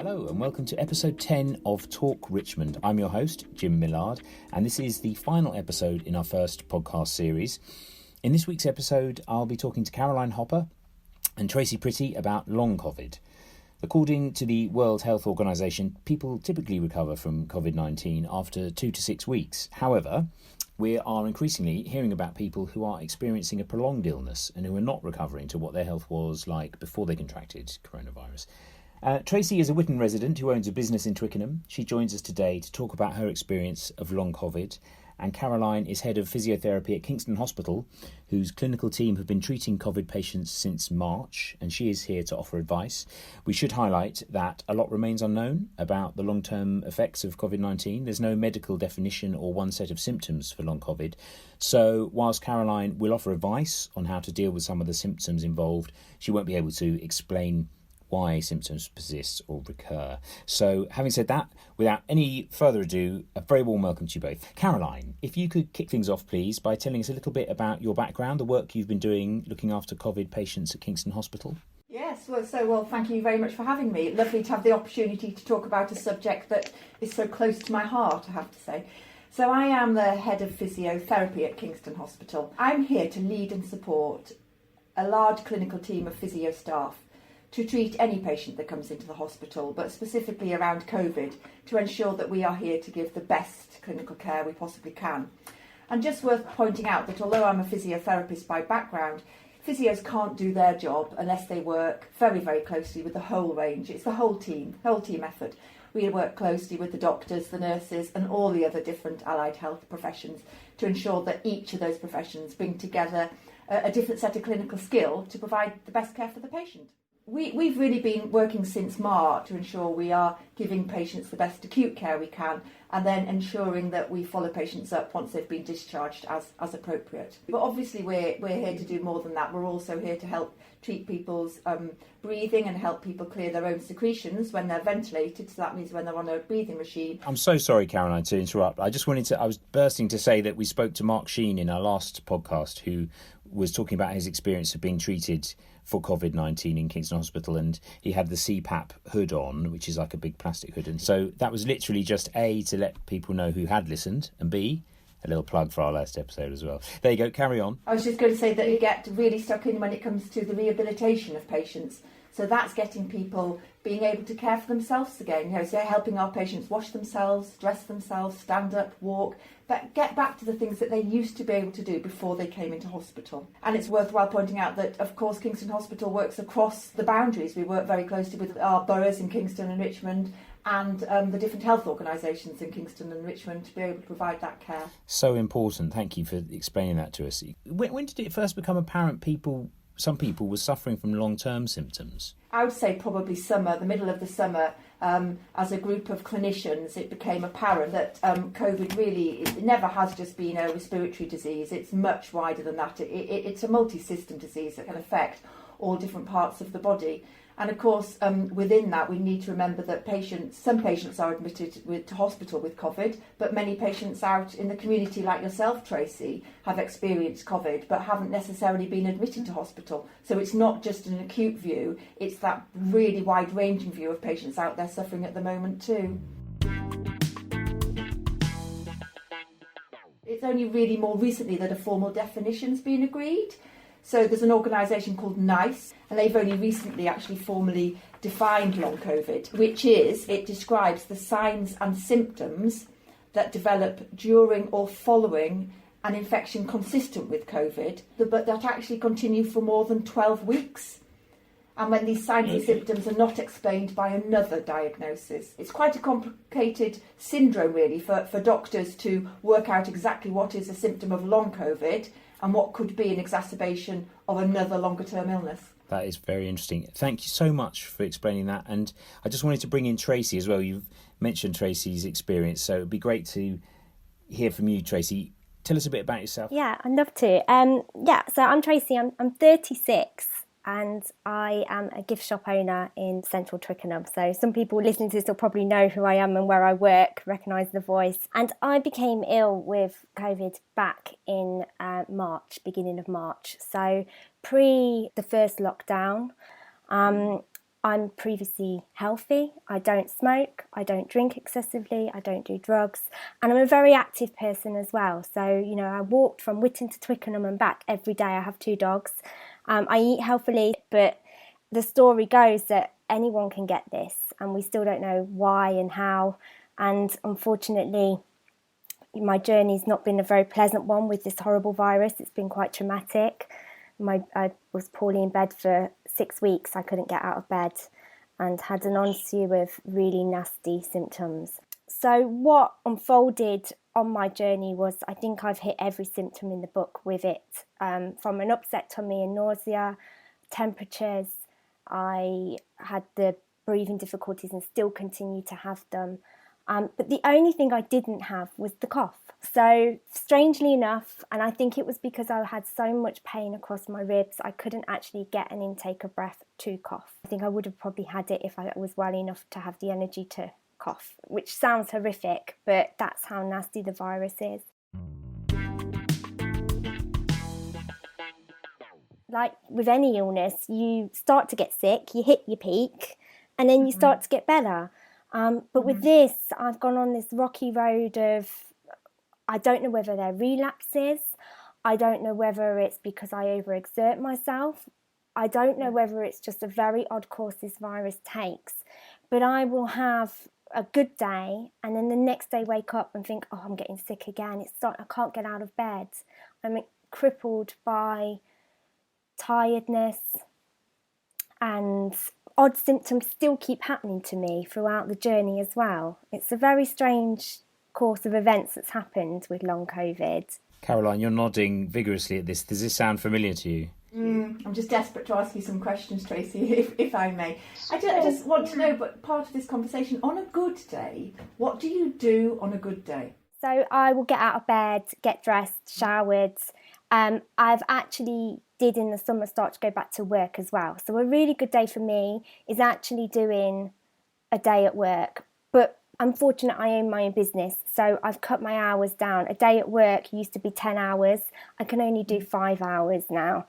Hello and welcome to episode 10 of Talk Richmond. I'm your host, Jim Millard, and this is the final episode in our first podcast series. In this week's episode, I'll be talking to Caroline Hopper and Tracy Pretty about long COVID. According to the World Health Organization, people typically recover from COVID-19 after 2 to 6 weeks. However, we are increasingly hearing about people who are experiencing a prolonged illness and who are not recovering to what their health was like before they contracted coronavirus. Tracy is a Whitton resident who owns a business in Twickenham. She joins us today to talk about her experience of long COVID. And Caroline is head of physiotherapy at Kingston Hospital, whose clinical team have been treating COVID patients since March, and she is here to offer advice. We should highlight that a lot remains unknown about the long-term effects of COVID-19. There's no medical definition or one set of symptoms for long COVID. So whilst Caroline will offer advice on how to deal with some of the symptoms involved, she won't be able to explain why symptoms persist or recur. So having said that, without any further ado, a very warm welcome to you both. Caroline, if you could kick things off, please, by telling us a little bit about your background, the work you've been doing looking after COVID patients at Kingston Hospital. Yes, well, thank you very much for having me. Lovely to have the opportunity to talk about a subject that is so close to my heart, I have to say. So I am the head of physiotherapy at Kingston Hospital. I'm here to lead and support a large clinical team of physio staff to treat any patient that comes into the hospital, but specifically around COVID, to ensure that we are here to give the best clinical care we possibly can. And just worth pointing out that although I'm a physiotherapist by background, physios can't do their job unless they work very, very closely with the whole range. It's the whole team effort. We work closely with the doctors, the nurses, and all the other different allied health professions to ensure that each of those professions bring together a different set of clinical skill to provide the best care for the patient. We've really been working since March to ensure we are giving patients the best acute care we can, and then ensuring that we follow patients up once they've been discharged as appropriate. But obviously we're here to do more than that. We're also here to help treat people's breathing and help people clear their own secretions when they're ventilated, so that means when they're on a breathing machine. I'm so sorry, Caroline, to interrupt. I was bursting to say that we spoke to Mark Sheen in our last podcast, who was talking about his experience of being treated for COVID-19 in Kingston Hospital, and he had the CPAP hood on, which is like a big plastic hood. And so that was literally just A, to let people know who had listened, and B, a little plug for our last episode as well. There you go, carry on. I was just going to say that you get really stuck in when it comes to the rehabilitation of patients. So that's getting people being able to care for themselves again. So helping our patients wash themselves, dress themselves, stand up, walk, but get back to the things that they used to be able to do before they came into hospital. And it's worthwhile pointing out that, of course, Kingston Hospital works across the boundaries. We work very closely with our boroughs in Kingston and Richmond, and the different health organisations in Kingston and Richmond to be able to provide that care. So important. Thank you for explaining that to us. When did it first become apparent some people were suffering from long-term symptoms? I would say probably summer, the middle of the summer. As a group of clinicians, it became apparent that COVID really, it never has just been a respiratory disease. It's much wider than that. It's a multi-system disease that can affect all different parts of the body. And of course, within that, we need to remember that some patients are admitted to hospital with COVID, but many patients out in the community, like yourself, Tracy, have experienced COVID, but haven't necessarily been admitted to hospital. So it's not just an acute view, it's that really wide-ranging view of patients out there suffering at the moment too. It's only really more recently that a formal definition's been agreed. So there's an organisation called NICE, and they've only recently actually formally defined long COVID, which is, it describes the signs and symptoms that develop during or following an infection consistent with COVID, but that actually continue for more than 12 weeks. And when these signs and symptoms are not explained by another diagnosis. It's quite a complicated syndrome, really, for doctors to work out exactly what is a symptom of long COVID and what could be an exacerbation of another longer-term illness. That is very interesting. Thank you so much for explaining that. And I just wanted to bring in Tracy as well. You've mentioned Tracy's experience, so it'd be great to hear from you, Tracy. Tell us a bit about yourself. Yeah, I'd love to. So I'm Tracy. I'm 36. And I am a gift shop owner in central Twickenham. So some people listening to this will probably know who I am and where I work, recognise the voice. And I became ill with COVID back in beginning of March. So pre the first lockdown, I'm previously healthy. I don't smoke, I don't drink excessively, I don't do drugs, and I'm a very active person as well. So, you know, I walked from Whitton to Twickenham and back every day. I have 2 dogs. I eat healthily, but the story goes that anyone can get this, and we still don't know why and how. And unfortunately, my journey's not been a very pleasant one with this horrible virus. It's been quite traumatic. I was poorly in bed for 6 weeks. I couldn't get out of bed and had an onslaught of really nasty symptoms. So what unfolded on my journey was, I think I've hit every symptom in the book with it, from an upset tummy and nausea, temperatures. I had the breathing difficulties and still continue to have them. But the only thing I didn't have was the cough. So strangely enough, and I think it was because I had so much pain across my ribs, I couldn't actually get an intake of breath to cough. I think I would have probably had it if I was well enough to have the energy to cough, which sounds horrific, but that's how nasty the virus is. Like with any illness, you start to get sick, you hit your peak, and then you start to get better. But with this, I've gone on this rocky road of, I don't know whether they're relapses. I don't know whether it's because I overexert myself. I don't know whether it's just a very odd course this virus takes. But I will have a good day and then the next day wake up and think, oh, I'm getting sick again. I can't get out of bed. I'm crippled by tiredness, and odd symptoms still keep happening to me throughout the journey as well. It's a very strange course of events that's happened with long COVID. Caroline, you're nodding vigorously at this. Does this sound familiar to you? I'm just desperate to ask you some questions, Tracy, if I may. I just want to know, but part of this conversation, on a good day, what do you do on a good day? So I will get out of bed, get dressed, showered. I've actually did in the summer start to go back to work as well. So a really good day for me is actually doing a day at work. But I'm fortunate I own my own business, so I've cut my hours down. A day at work used to be 10 hours. I can only do 5 hours now.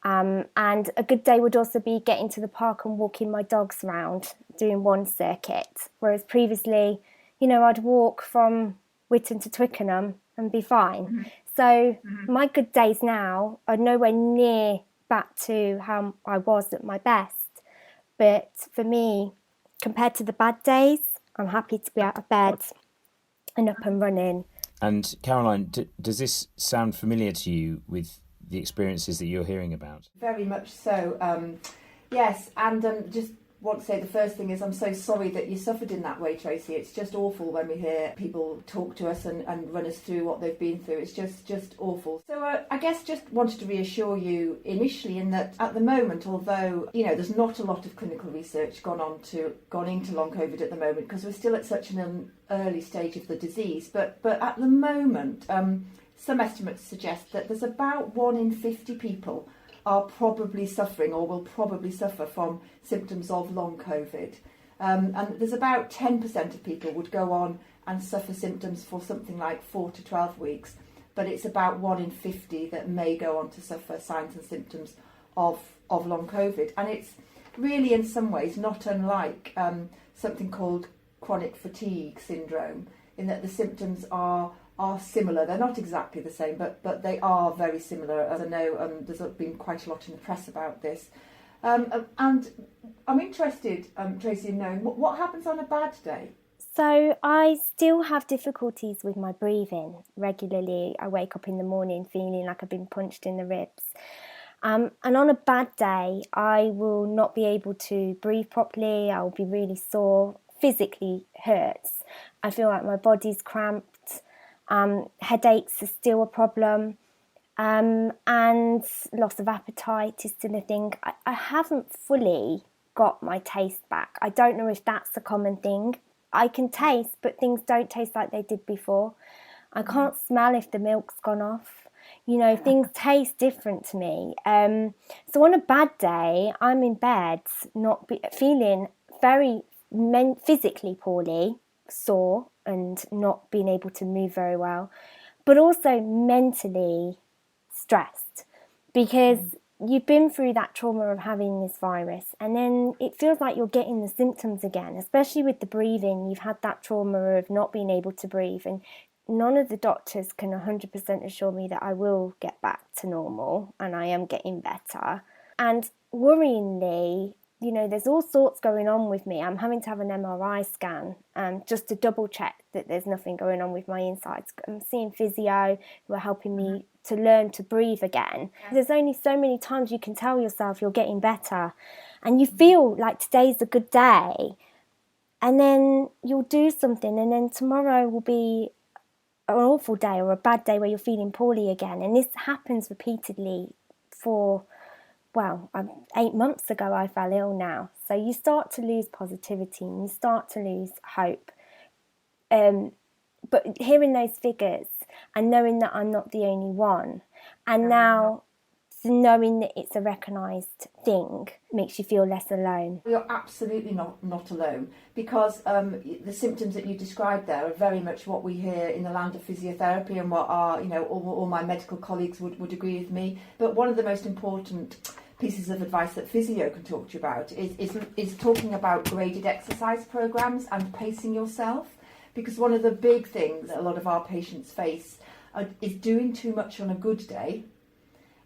And a good day would also be getting to the park and walking my dogs around, doing one circuit. Whereas previously, you know, I'd walk from Whitton to Twickenham and be fine. So my good days now are nowhere near back to how I was at my best. But for me, compared to the bad days, I'm happy to be out of bed and up and running. And Caroline, does this sound familiar to you with the experiences that you're hearing about? Very much so. Yes, and just want to say the first thing is I'm so sorry that you suffered in that way, Tracy. It's just awful when we hear people talk to us and run us through what they've been through. It's just awful. So I guess just wanted to reassure you initially in that at the moment, although, you know, there's not a lot of clinical research gone into long COVID at the moment because we're still at such an early stage of the disease, but at the moment, some estimates suggest that there's about 1 in 50 people are probably suffering or will probably suffer from symptoms of long COVID. And there's about 10% of people would go on and suffer symptoms for something like 4 to 12 weeks, but it's about 1 in 50 that may go on to suffer signs and symptoms of long COVID. And it's really in some ways not unlike something called chronic fatigue syndrome, in that the symptoms are similar. They're not exactly the same, but they are very similar. As I know, there's been quite a lot in the press about this. And I'm interested, Tracy, in knowing what happens on a bad day. So I still have difficulties with my breathing regularly. I wake up in the morning feeling like I've been punched in the ribs. And on a bad day, I will not be able to breathe properly. I will be really sore, physically hurts. I feel like my body's cramped. Headaches are still a problem, and loss of appetite is still a thing. I haven't fully got my taste back. I don't know if that's a common thing. I can taste, but things don't taste like they did before. I can't smell if the milk's gone off. You know, things taste different to me. So on a bad day, I'm in bed, feeling very physically poorly, sore, and not being able to move very well, but also mentally stressed, because you've been through that trauma of having this virus, and then it feels like you're getting the symptoms again, especially with the breathing. You've had that trauma of not being able to breathe, and none of the doctors can 100% assure me that I will get back to normal and I am getting better. And worryingly, there's all sorts going on with me. I'm having to have an MRI scan just to double check that there's nothing going on with my insides. I'm seeing physio who are helping me to learn to breathe again. There's only so many times you can tell yourself you're getting better, and you feel like today's a good day, and then you'll do something, and then tomorrow will be an awful day or a bad day where you're feeling poorly again. And this happens repeatedly for 8 months ago I fell ill now. So you start to lose positivity and you start to lose hope. But hearing those figures and knowing that I'm not the only one, and now knowing that it's a recognised thing, makes you feel less alone. You're absolutely not alone, because the symptoms that you described there are very much what we hear in the land of physiotherapy, and what all my medical colleagues would agree with me. But one of the most important pieces of advice that physio can talk to you about is talking about graded exercise programs and pacing yourself, because one of the big things that a lot of our patients face is doing too much on a good day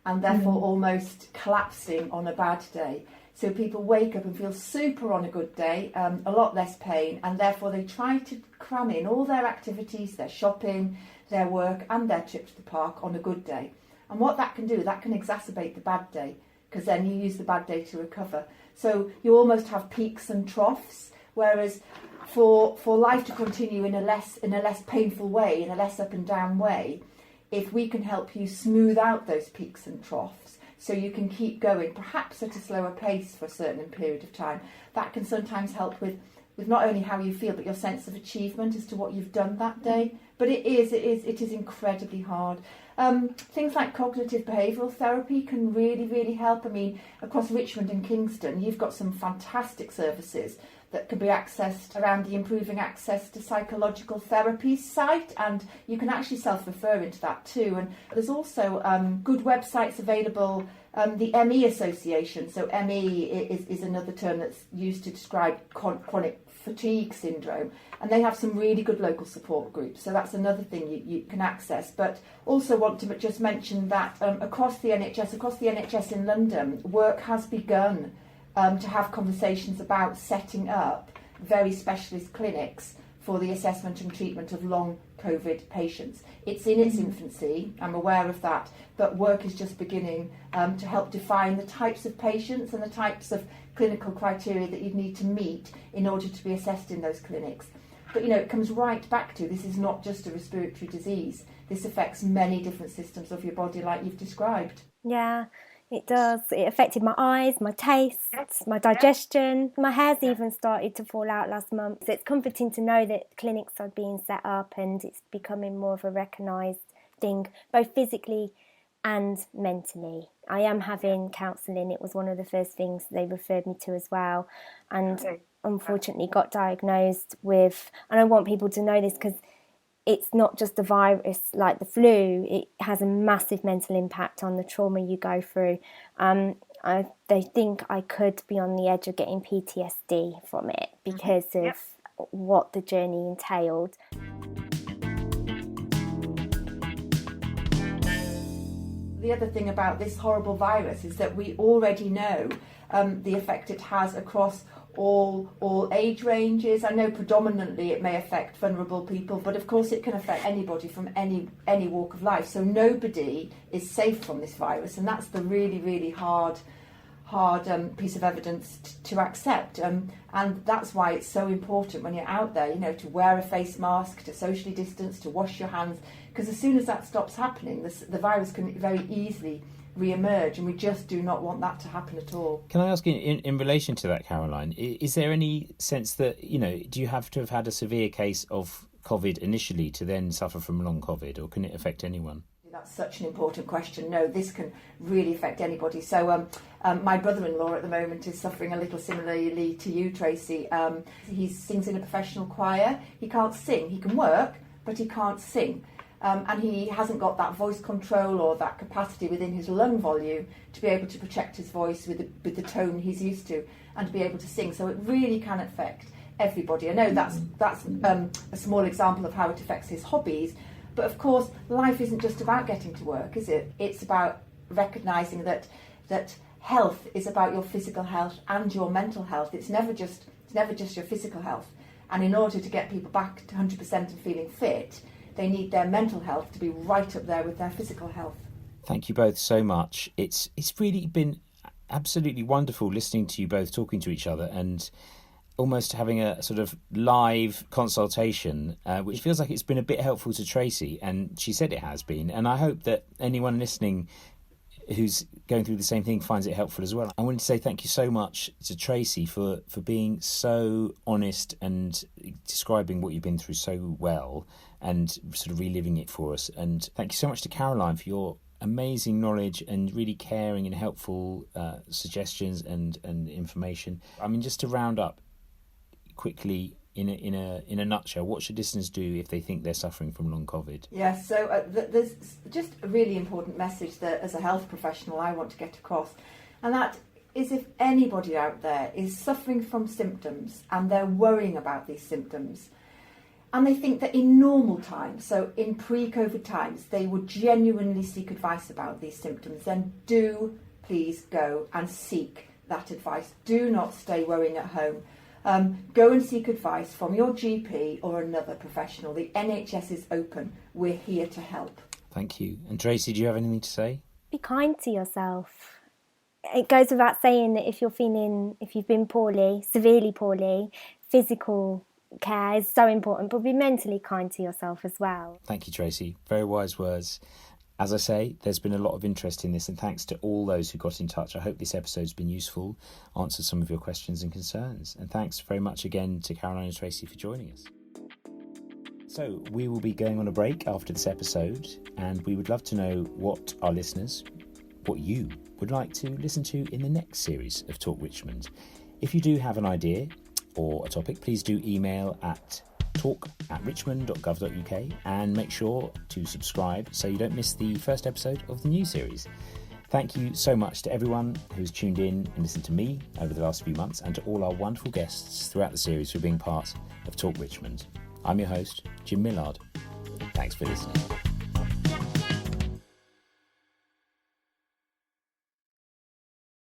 and therefore almost collapsing on a bad day. So people wake up and feel super on a good day, a lot less pain, and therefore they try to cram in all their activities, their shopping, their work and their trip to the park on a good day. And what that can do, that can exacerbate the bad day, because then you use the bad day to recover. So you almost have peaks and troughs, whereas for life to continue in a less painful way, in a less up and down way, if we can help you smooth out those peaks and troughs so you can keep going, perhaps at a slower pace for a certain period of time, that can sometimes help with not only how you feel, but your sense of achievement as to what you've done that day. But it is incredibly hard. Things like cognitive behavioural therapy can really, really help. I mean, across Richmond and Kingston, you've got some fantastic services that can be accessed around the Improving Access to Psychological Therapy site, and you can actually self-refer into that too. And there's also good websites available. The ME Association, so ME is another term that's used to describe chronic fatigue syndrome, and they have some really good local support groups, so that's another thing you can access. But also want to just mention that across the NHS in London, work has begun to have conversations about setting up very specialist clinics for the assessment and treatment of long COVID patients. It's in its infancy, I'm aware of that, but work is just beginning to help define the types of patients and the types of clinical criteria that you'd need to meet in order to be assessed in those clinics. But it comes right back to, this is not just a respiratory disease. This affects many different systems of your body, like you've described. Yeah. It does. It affected my eyes, my taste, my digestion. My hair's even started to fall out last month. So it's comforting to know that clinics are being set up and it's becoming more of a recognised thing, both physically and mentally. I am having counselling. It was one of the first things they referred me to as well. And unfortunately got diagnosed with, and I want people to know this because it's not just a virus like the flu, it has a massive mental impact on the trauma you go through. They think I could be on the edge of getting PTSD from it because of what the journey entailed. The other thing about this horrible virus is that we already know the effect it has across all age ranges. I know predominantly it may affect vulnerable people, but of course it can affect anybody from any walk of life. So nobody is safe from this virus, and that's the really, really hard piece of evidence to accept. And that's why it's so important when you're out there, to wear a face mask, to socially distance, to wash your hands, because as soon as that stops happening, the virus can very easily re-emerge, and we just do not want that to happen at all. Can I ask, in relation to that, Caroline, is there any sense that, do you have to have had a severe case of COVID initially to then suffer from long COVID, or can it affect anyone? That's such an important question. No, this can really affect anybody. So my brother-in-law at the moment is suffering a little similarly to you, Tracy. He sings in a professional choir. He can't sing. He can work, but he can't sing. and he hasn't got that voice control or that capacity within his lung volume to be able to project his voice with the tone he's used to and to be able to sing. So it really can affect everybody. I know that's a small example of how it affects his hobbies, but of course life isn't just about getting to work, is it? It's about recognising that health is about your physical health and your mental health. It's never just your physical health. And in order to get people back to 100% and feeling fit, they need their mental health to be right up there with their physical health. Thank you both so much. It's really been absolutely wonderful listening to you both talking to each other and almost having a sort of live consultation, which feels like it's been a bit helpful to Tracy, and she said it has been. And I hope that anyone listening who's going through the same thing finds it helpful as well. I wanted to say thank you so much to Tracy for being so honest and describing what you've been through so well and sort of reliving it for us. And thank you so much to Caroline for your amazing knowledge and really caring and helpful suggestions and information. I mean, just to round up quickly, in a nutshell, what should listeners do if they think they're suffering from long COVID? Yes, so there's just a really important message that as a health professional I want to get across, and that is if anybody out there is suffering from symptoms and they're worrying about these symptoms and they think that in normal times, so in pre-COVID times, they would genuinely seek advice about these symptoms, then do please go and seek that advice. Do not stay worrying at home. Go and seek advice from your GP or another professional. The NHS is open. We're here to help. Thank you. And Tracy, do you have anything to say? Be kind to yourself. It goes without saying that if you've been poorly, severely poorly, physical care is so important, but be mentally kind to yourself as well. Thank you, Tracy. Very wise words. As I say, there's been a lot of interest in this, and thanks to all those who got in touch. I hope this episode's been useful, answered some of your questions and concerns. And thanks very much again to Caroline and Tracy for joining us. So we will be going on a break after this episode, and we would love to know what our listeners, what you would like to listen to in the next series of Talk Richmond. If you do have an idea or a topic, please do email at talk@richmond.gov.uk and make sure to subscribe so you don't miss the first episode of the new series. Thank you so much to everyone who's tuned in and listened to me over the last few months, and to all our wonderful guests throughout the series for being part of Talk Richmond. I'm your host, Jim Millard. Thanks for listening.